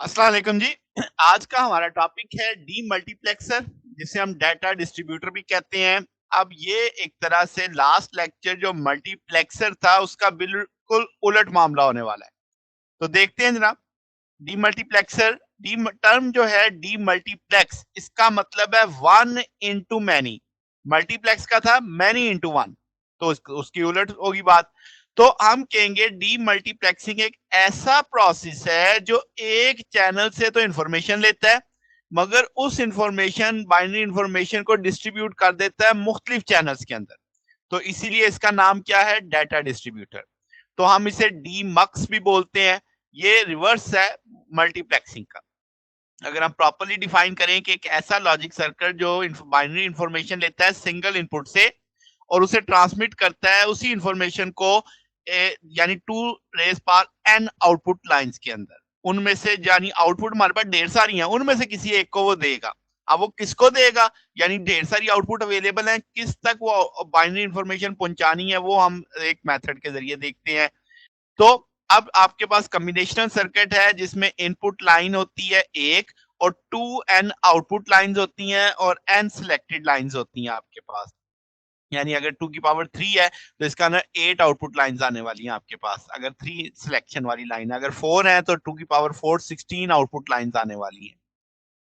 अस्सलाम वालेकुम जी। आज का हमारा टॉपिक है डीमल्टीप्लेक्सर, जिसे हम डाटा डिस्ट्रीब्यूटर भी कहते हैं। अब ये एक तरह से लास्ट लेक्चर जो मल्टीप्लेक्सर था उसका बिल्कुल उलट मामला होने वाला है। तो देखते हैं जनाब। डीमल्टीप्लेक्सर डी टर्म जो है डीमल्टीप्लेक्स, इसका मतलब है वन इनटू मैनी। मल्टीप्लेक्स का था मैनी इनटू वन, तो उसकी उलट होगी बात। तो हम कहेंगे डीमल्टीप्लेक्सिंग एक ऐसा प्रोसेस है जो एक चैनल से तो इंफॉर्मेशन लेता है, मगर उस इंफॉर्मेशन बाइनरी इंफॉर्मेशन को डिस्ट्रीब्यूट कर देता है मुख्तलिफ चैनल्स के अंदर। तो इसीलिए इसका नाम क्या है? Data distributor. तो हम इसे डीमक्स भी बोलते हैं। ये रिवर्स है मल्टीप्लेक्सिंग का। अगर हम प्रॉपर्ली डिफाइन करें कि एक ऐसा लॉजिक सर्किट जो बाइनरी इंफॉर्मेशन लेता है सिंगल इनपुट से और उसे ट्रांसमिट करता है उसी इंफॉर्मेशन को यानी to raise power an output lines के अंदर। उनमें से यानी आउटपुट हमारे पास ढेर सारी हैं, उनमें से किसी एक को वो देगा। अब वो किसको देगा? यानी ढेर सारी आउटपुट अवेलेबल है, किस तक वो बाइनरी इंफॉर्मेशन पहुंचानी है वो हम एक मेथड के जरिए देखते हैं। तो अब आपके पास कॉम्बिनेशनल सर्किट है जिसमें इनपुट लाइन होती है एक, और टू एन आउटपुट लाइंस होती हैं और एन सिलेक्टेड लाइंस होती हैं आपके पास। यानी अगर 2 की पावर 3 है तो इसका ना 8 आउटपुट लाइंस आने वाली हैं आपके पास, अगर 3 सिलेक्शन वाली लाइन है। अगर 4 है तो 2 की पावर 4 16 आउटपुट लाइंस आने वाली हैं।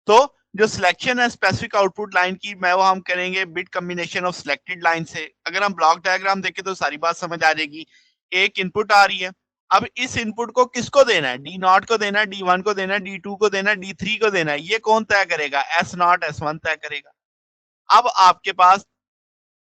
तो जो सिलेक्शन है स्पेसिफिक आउटपुट लाइन की, मैं वो हम करेंगे bit combination of selected line से। अगर हम ब्लॉक डायग्राम देखें तो सारी बात समझ आ जाएगी। एक इनपुट आ रही है, अब इस इनपुट को किसको देना है? डी नॉट को देना है, डी वन को देना है, डी टू को देना है, डी थ्री को देना है। ये कौन तय करेगा? एस नॉट एस वन तय करेगा। अब आपके पास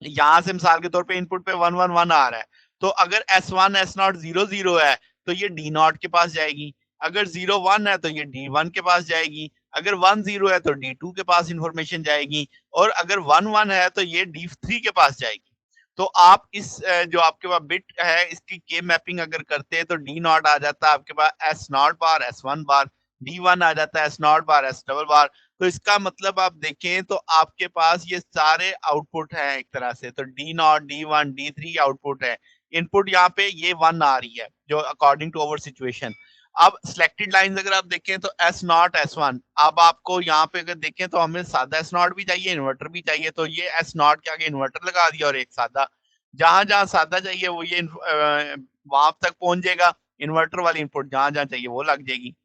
यहां से मिसाल के तौर पे इनपुट पे 111 आ रहा है, तो अगर S1 S0 00 है तो ये D0 के पास जाएगी। अगर 01 है तो ये D1 के पास जाएगी। अगर 10 है तो D2 के पास इंफॉर्मेशन जाएगी, और अगर 11 है तो ये D3 के पास जाएगी। तो आप इस जो आपके पास बिट है इसकी के मैपिंग अगर करते हैं तो D0 आ जाता है आपके पास S0 बार S1 बार, D1 आ जाता है S0 बार S डबल बार। तो इसका मतलब आप देखें तो आपके पास ये सारे आउटपुट हैं एक तरह से। तो D not, D one, D three output है। इनपुट यहाँ पे ये वन आ रही है जो अकॉर्डिंग टू अवर सिचुएशन। अब सिलेक्टेड लाइंस अगर आप देखें तो एस नॉट एस वन। अब आपको यहाँ पे अगर देखें तो हमें सादा एस नॉट भी चाहिए, इन्वर्टर भी चाहिए। तो ये एस नॉट के आगे इन्वर्टर लगा दिया और एक सादा। जहां जहां सादा चाहिए वो ये वहां तक पहुंच जाएगा। इन्वर्टर वाली इनपुट जहां जहां चाहिए वो लग जाएगी।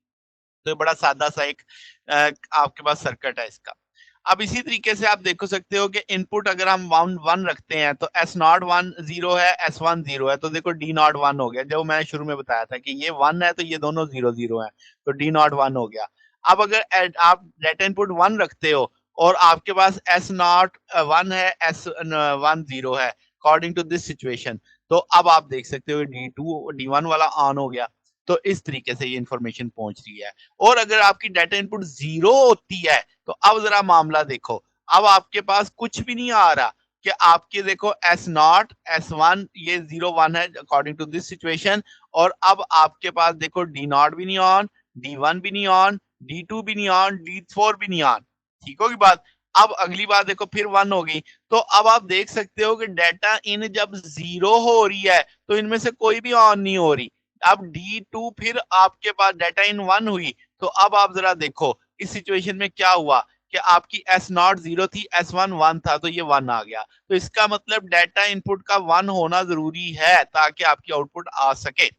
तो बड़ा सादा सा एक आपके पास सर्किट है इसका। अब इसी तरीके से आप देख सकते हो कि इनपुट अगर हम वन वन रखते हैं तो एस नॉट वन जीरो है, एस वन जीरो है, तो देखो डी नॉट वन हो गया। जो मैंने शुरू में बताया था कि ये वन है तो ये दोनों जीरो जीरो है, तो डी नॉट वन हो गया। अब अगर आप डेटा इनपुट वन रखते हो और आपके पास एस नॉट वन है, एस वन जीरो है अकॉर्डिंग टू दिस सिचुएशन, तो अब आप देख सकते हो डी टू डी वन वाला ऑन हो गया। तो इस तरीके से ये इंफॉर्मेशन पहुंच रही है। और अगर आपकी डाटा इनपुट जीरो होती है तो अब जरा मामला देखो। अब आपके पास कुछ भी नहीं आ रहा कि आपके देखो एस नॉट एस वन ये जीरो वन है अकॉर्डिंग टू दिस सिचुएशन। और अब आपके पास देखो डी नॉट भी नहीं ऑन, डी वन भी नहीं ऑन, डी टू भी नहीं ऑन, डी फोर भी नहीं ऑन। ठीक होगी बात। अब अगली बात देखो फिर वन हो गई। तो अब आप देख सकते हो कि डाटा इन जब जीरो हो रही है तो इनमें से कोई भी ऑन नहीं हो रही। अब D2 फिर आपके पास डाटा इन वन हुई। तो अब आप जरा देखो इस सिचुएशन में क्या हुआ कि आपकी एस नॉट जीरो थी, एस वन वन था, तो ये वन आ गया। तो इसका मतलब डाटा इनपुट का वन होना जरूरी है ताकि आपकी आउटपुट आ सके।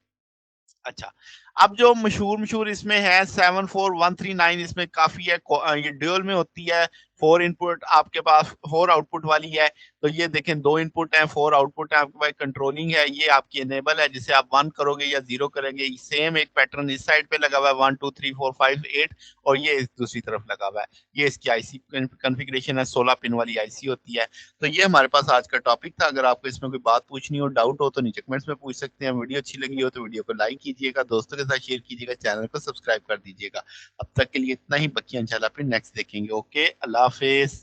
अच्छा, अब जो मशहूर मशहूर इसमें है 74139, इसमें काफी है। ये ड्यूल में होती है। 4 इनपुट आपके पास 4 आउटपुट वाली है। तो ये देखें 2 इनपुट है 4 आउटपुट है आपके पास। कंट्रोलिंग है, ये आपकी इनेबल है जिसे आप 1 करोगे या 0 करेंगे। सेम एक पैटर्न इस साइड पे लगा हुआ है 1 2 3 4 5 8, और ये इस दूसरी तरफ लगा हुआ है। ये इसकी आईसी कॉन्फ़िगरेशन है, 16 पिन वाली आईसी होती है। तो ये हमारे पास आज का टॉपिक था। अगर आपको इसमें कोई बात पूछनी हो, डाउट हो, तो नीचे कमेंट्स में पूछ सकते हैं। वीडियो अच्छी लगी हो तो वीडियो को लाइक कीजिएगा, दोस्तों के साथ शेयर कीजिएगा, चैनल को सब्सक्राइब कर दीजिएगा। अब तक के लिए इतना ही, बाकी इंशाल्लाह फिर नेक्स्ट देखेंगे। ओके, अल्लाह हाफिज।